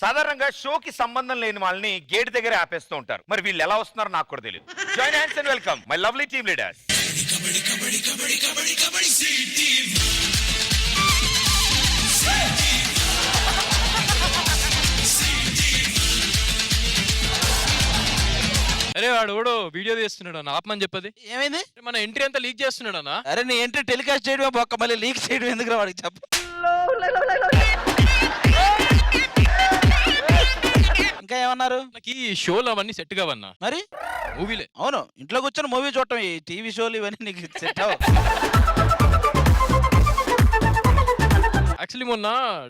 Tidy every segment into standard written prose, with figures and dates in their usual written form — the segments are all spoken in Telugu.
సాధారణంగా షోకి సంబంధం లేని వాళ్ళని గేట్ దగ్గర ఆపేస్తూ ఉంటారు. మరి వీళ్ళు ఎలా వస్తున్నారో నాకు కూడా తెలియదు. Join hands and welcome my lovely team leaders. అరే వాడు ఓడో వీడియో తీస్తున్నాడు అన్న, ఆపమని చెప్పది. ఏమైంది? మన ఎంట్రీ అంతా లీక్ చేస్తున్నాడు అన్న. అరే నీ ఎంట్రీ టెలికాస్ట్ చేయడమే బొక్క, మళ్ళీ లీక్ చేయడం ఎందుకు రా వాడికి చెప్పు. ఇంకా ఏమన్నారు? నాకు ఈ షోలు అవన్నీ సెట్ కావన్నా. మరి మూవీలే. అవును, ఇంట్లో కూర్చొని మూవీ చూడటం, ఈ టీవీ షోలు ఇవన్నీ నీకు సెట్ అవ్వవు. యాక్చువల్లీ మొన్న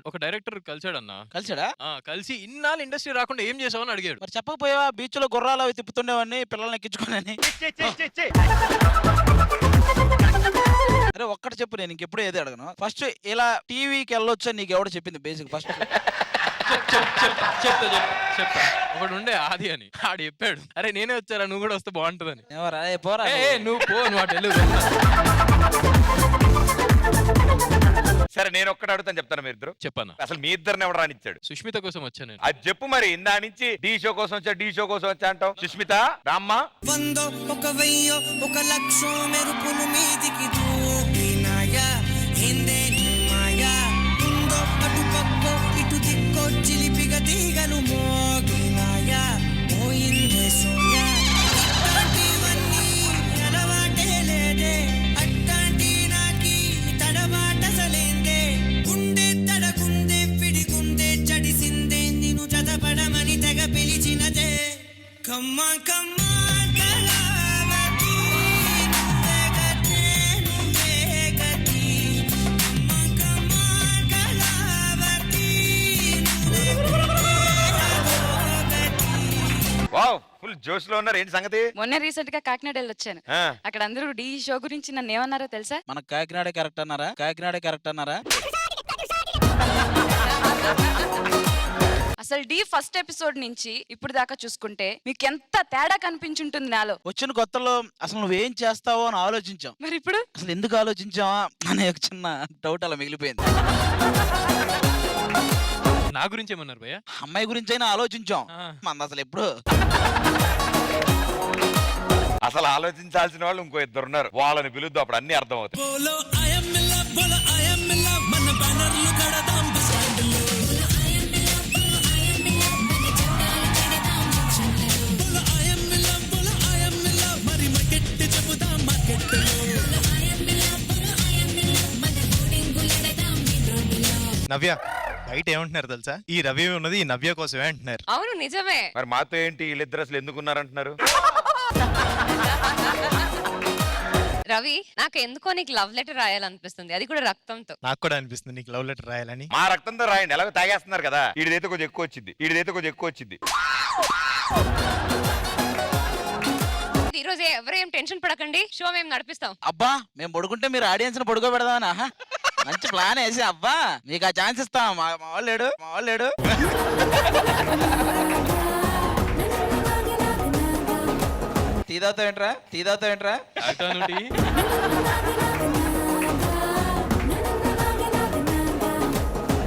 ఒక డైరెక్టర్ కలిసాడన్న. కలిసాడా? కలిసి ఇన్నాళ్ళు ఇండస్ట్రీ రాకుండా ఏం చేసావని అడిగాడు. మరి చెప్పకపోయావా? బీచ్ లో గుర్రాలు అవి తిప్పుతుండేవాడిని పిల్లల్ని ఎక్కించుకోనని. అరే ఒక్కటి చెప్పు, నేను ఇంకెప్పుడు ఏది అడగను. ఫస్ట్ ఇలా టీవీకి వెళ్ళొచ్చు నీకు ఎవడో చెప్పింది బేసిక్? ఫస్ట్ చెప్తా. ఒకడు ఉండే ఆది అని, ఆడు చెప్పాడు అరే నేనే వచ్చారా నువ్వు కూడా వస్తే బాగుంటుందని. ఎవరా? పోరా నువ్వు పో, నువ్వు అటు వెళ్ళు. సరే నేను ఒక్కటి అడుగుతాను, చెప్తాను మీరు ఇద్దరు. చెప్పన్నా. అసలు మీ ఇద్దరిని ఎవడు రానిచ్చాడు? సుష్మిత కోసం వచ్చాను నేను. అది చెప్పు మరి. ఇందా నుంచి డి షో కోసం వచ్చా, డి షో కోసం వచ్చా అంటావు. సుష్మిత రామ్మా. 100 1 1000 1 లక్షం మెరుపులు మీదికి దూకినాయా హిందే మాయా ఉందో అటు పక్కో ఇటు దిక్కో చిలిపిగా తీగలు మోగినాయా పోయిందే సోయా ఇట్లాంటివన్నీ అలవాటే లేదే అట్లాంటి నాకి తడబాటసలేందే గుండె తడగుందే పిడిగుందే చడిసిందే నిన్ను చదపడమని తెగ పిలిచినదే. Come on, come on, Kalavathi, నువ్వే గతే, నువ్వే గతి. Come on, come on, Kalavathi, నువ్వే గతి. వావ్, ఫుల్ జోష్ లో ఉన్నారు. ఏంటి సంగతి? మొన్న రీసెంట్ గా కాకినాడ వెళ్ళొచ్చాను. ఆ, అక్కడ అందరూ డి షో గురించి నన్ను ఏమన్నారో తెలుసా? మన కాకినాడే కరెక్ట్ అన్నారా? కాకినాడే కరెక్ట్ అన్నారా? అసలు డి ఫస్ట్ ఎపిసోడ్ నుంచి ఇప్పుడు దాకా చూసుకుంటే మీకు ఎంత తేడా కనిపించుంటుంది నాలో. వచ్చిన కొత్తలో అసలు నువ్వేం చేస్తావో అని ఆలోచించాం. మరి ఇప్పుడు అసలు ఎందుకు ఆలోచించావా అనే ఒక చిన్న డౌట్ అలా మిగిలిపోయింది. నా గురించి ఏమన్నారు భయ్య? అమ్మాయి గురించి అయినా ఆలోచించాం. మన అసలు ఎప్పుడు అసలు ఆలోచించాల్సిన వాళ్ళు ఇంకో ఇద్దరు ఉన్నారు. వాళ్ళని పిలుద్దు, అప్పుడు అన్ని అర్థం అవుతాయి. బోలో ఆయమ్మిల్లా, బోలో ఆయమ్మిల్లా, మన బ్యానర్లు కడదాం బస్ స్టాండ్లో. బోలో ఆయమ్మిల్లా, బోలో ఆయమ్మిల్లా, మరి మార్కెట్ చెబుదాం మార్కెట్లో. నవ్య బయట ఏమంటున్నారు తెలుసా? ఈ రవి ఉన్నది ఈ నవ్య కోసమే అంటున్నారు. అవును నిజమే. మరి మాతో ఏంటి వీళ్ళిద్దరు అసలు ఎందుకున్నారంటున్నారు? రవి, నాకు ఎందుకో నీకు లవ్ లెటర్ రాయాలనిపిస్తుంది, అది కూడా రక్తంతో. నాకు కూడా అనిపిస్తుంది నీకు లవ్ లెటర్ రాయాలని. మా రక్తంతో రాయండి, ఎలాగో తాగేస్తున్నారు కదా. వీడిదైతే కొంచెం ఎక్కువ వచ్చింది, వీడిదైతే కొంచెం ఎక్కువ వచ్చింది. ఈ రోజు ఎవరేం టెన్షన్ పడకండి, షో మేము నడిపిస్తాం. అబ్బా మేము పడుకుంటే మీరు ఆడియన్స్ ని పడుకోబెడదామని మంచి ప్లాన్ వేసి అబ్బా మీకు ఆ ఛాన్స్ ఇస్తాం. మా వాళ్ళు లేడు. తీదావుతావేంట్రా?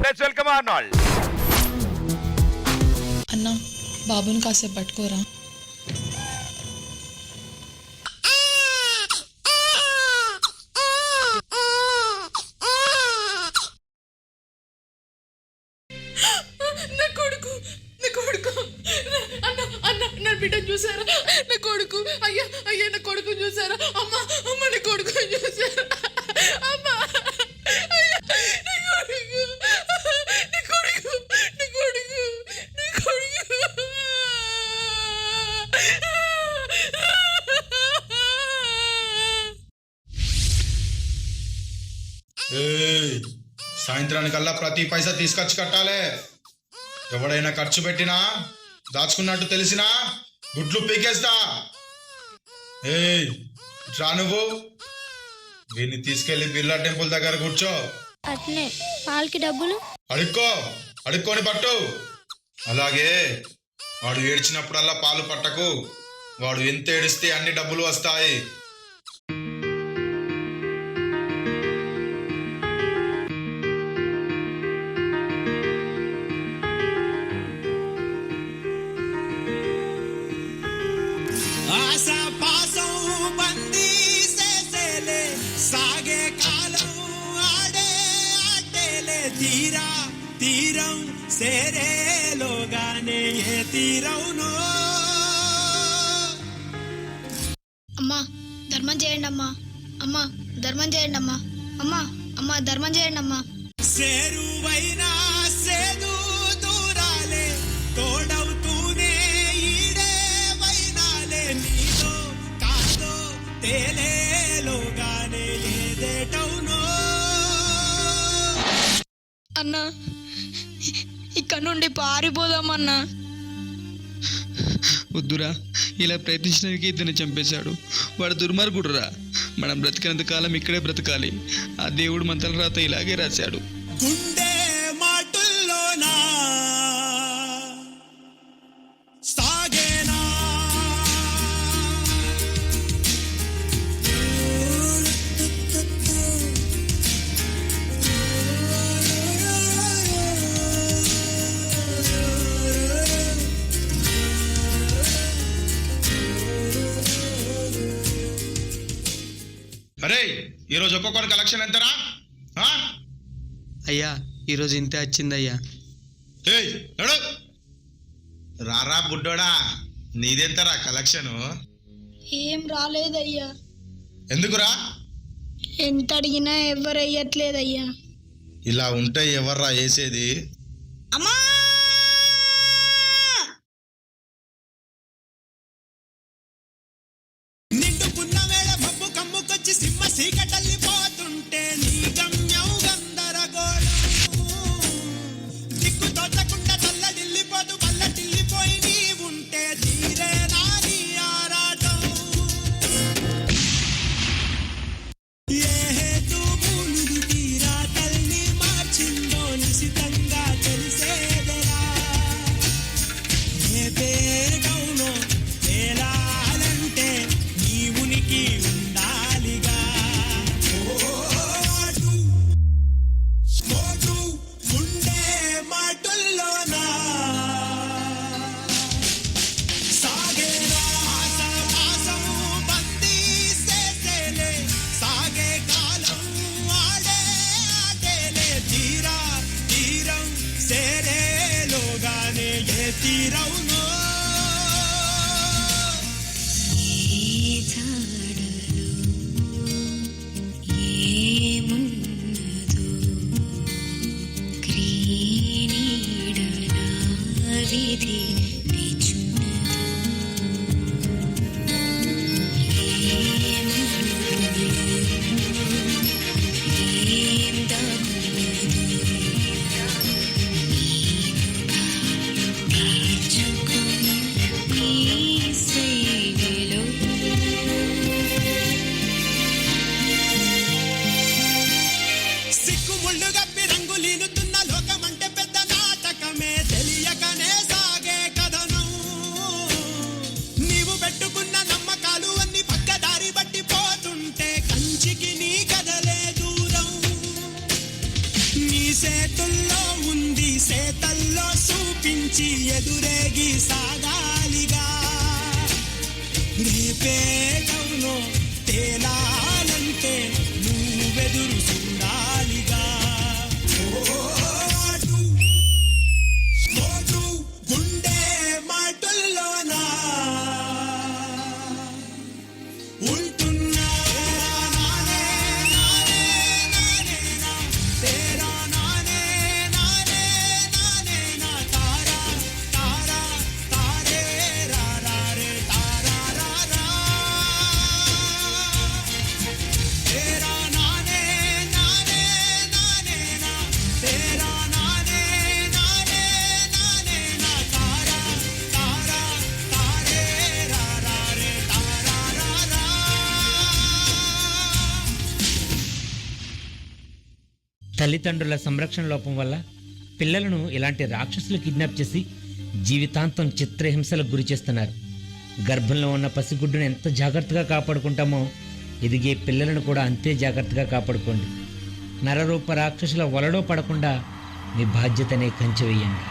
Let's welcome Arnold. అన్నా బాబుని కాసేపు పట్టుకోరా. నా కొడుకు అన్న నా బిడ్డ చూసారా? నా కొడుకు అయ్యా నా కొడుకు చూసారా? అమ్మ నా కొడుకు చూసారా? అమ్మా సాయంత్రానికల్లా ప్రతి పైసా తీసుకొచ్చి కట్టాలి. ఎవడైనా ఖర్చు పెట్టినా దాచుకున్నట్టు తెలిసినా గుడ్లు పీకేస్తా. రా నువ్వు వీడిని తీసుకెళ్లి బిర్లా టెంపుల్ దగ్గర కూర్చో. అట్నే పాలకి డబ్బులు అడుక్కొని పట్టు. అలాగే వాడు ఏడ్చినప్పుడల్లా పాలు పట్టకు. వాడు ఎంత ఏడిస్తే అన్ని డబ్బులు వస్తాయి. సేరేలోగానే ఏ తీరవునో. అమ్మా ధర్మం చేయండి అమ్మా. అమ్మా ధర్మం చేయండి అమ్మా. అమ్మా అమ్మా ధర్మం చేయండి అమ్మా. సేరువైనా సేదు దూరాలే తోడవుతూనే ఈడే వైనాలే. నీదో కాదో తేలేలోగానే ఏదేటవునో. అన్నా ఇక్కడ నుండి పారిపోదామన్నా. వద్దురా, ఇలా ప్రయత్నించడానికి ఇతన్ని చంపేశాడు. వాడు దుర్మార్గుడురా. మనం బ్రతికినంత కాలం ఇక్కడే బ్రతకాలి. ఆ దేవుడు మన తల రాత ఇలాగే రాశాడు. గుండె మాటుల్లోనా సాగేనా అరే ఈరోజు ఒక్కొక్కరి కలెక్షన్ ఎంతరా? అయ్యా ఈరోజు ఇంతే వచ్చిందయ్యా. ఏయ్ నడు రారా బుడ్డోడా, నీదెంతరా కలెక్షను? ఏం రాలేదయ్యా. ఎందుకురా? ఎంత అడిగినా ఎవరు వేయట్లేదయ్యా. ఇలా ఉంటే ఎవర్రా వేసేది? అమ్మా నిండుకున్న వేళ మబ్బు కమ్ముకొచ్చి సింహ సీకటల్లిపోతుంటే నీ గమ్యం గందరగోళం. దిక్కు తోచకుండా తల్లడిల్లిపోతూ పల్లటిల్లిపోయి నీ ఉంటే తీరే నాని ఆరాటం. ఏ హేతు మూలుగు తీరా తల్లి మార్చిందో నిశితంగా తెలిసేదరా. ఏ పేటవునో తేలాలంటే నీ ఉనికి ఉండాలిగా. ఓటు ఓటు గుండె మాటుల్లోనా సాగేరా ఆసమాసం బందీ చేసేలే. సాగే కాలం ఆడే ఆటేలే. తీరా తీరం సేరేలోగానే ఏ తీరవునో. సిక్కుముళ్ళు గప్పి రంగులీనుతున్న లోకమంటే పెద్ద నాటకమే. తెలియకనే సాగే కథనం. నీవు పెట్టుకున్న నమ్మకాలు అన్ని పక్కదారి బట్టి పోతుంటే కంచికి నీ కదలే దూరం. నీ చేతుల్లో ఉంది చేతల్లో చూపించి ఎదురేగి సాగాలిగా. రేపేటవునో తేలాలంటే నువ్వెదురు చూడాలిగా. ఓటు ఓటు గుండె మాటుల్లోనా ఉంటున్నా. నానే నానే నానే నా తేరా నానే నానే నానే నా తారా తారా తారే రా రా రే తారా రా రా. తేరా నానే నానే నానే నా తేరా నానే నానే నానే నా తారా తారా తారే రా రా రే తారా రా రా. తల్లిదండ్రుల సంరక్షణ లోపం వల్ల పిల్లలను ఇలాంటి రాక్షసులు కిడ్నాప్ చేసి జీవితాంతం చిత్రహింసలకు గురి చేస్తున్నారు. గర్భంలో ఉన్న పసిగుడ్డును ఎంత జాగ్రత్తగా కాపాడుకుంటామో ఎదిగే పిల్లలను కూడా అంతే జాగ్రత్తగా కాపాడుకోండి. నరరూప రాక్షసుల వలలో పడకుండా మీ బాధ్యతనే కంచె వేయండి.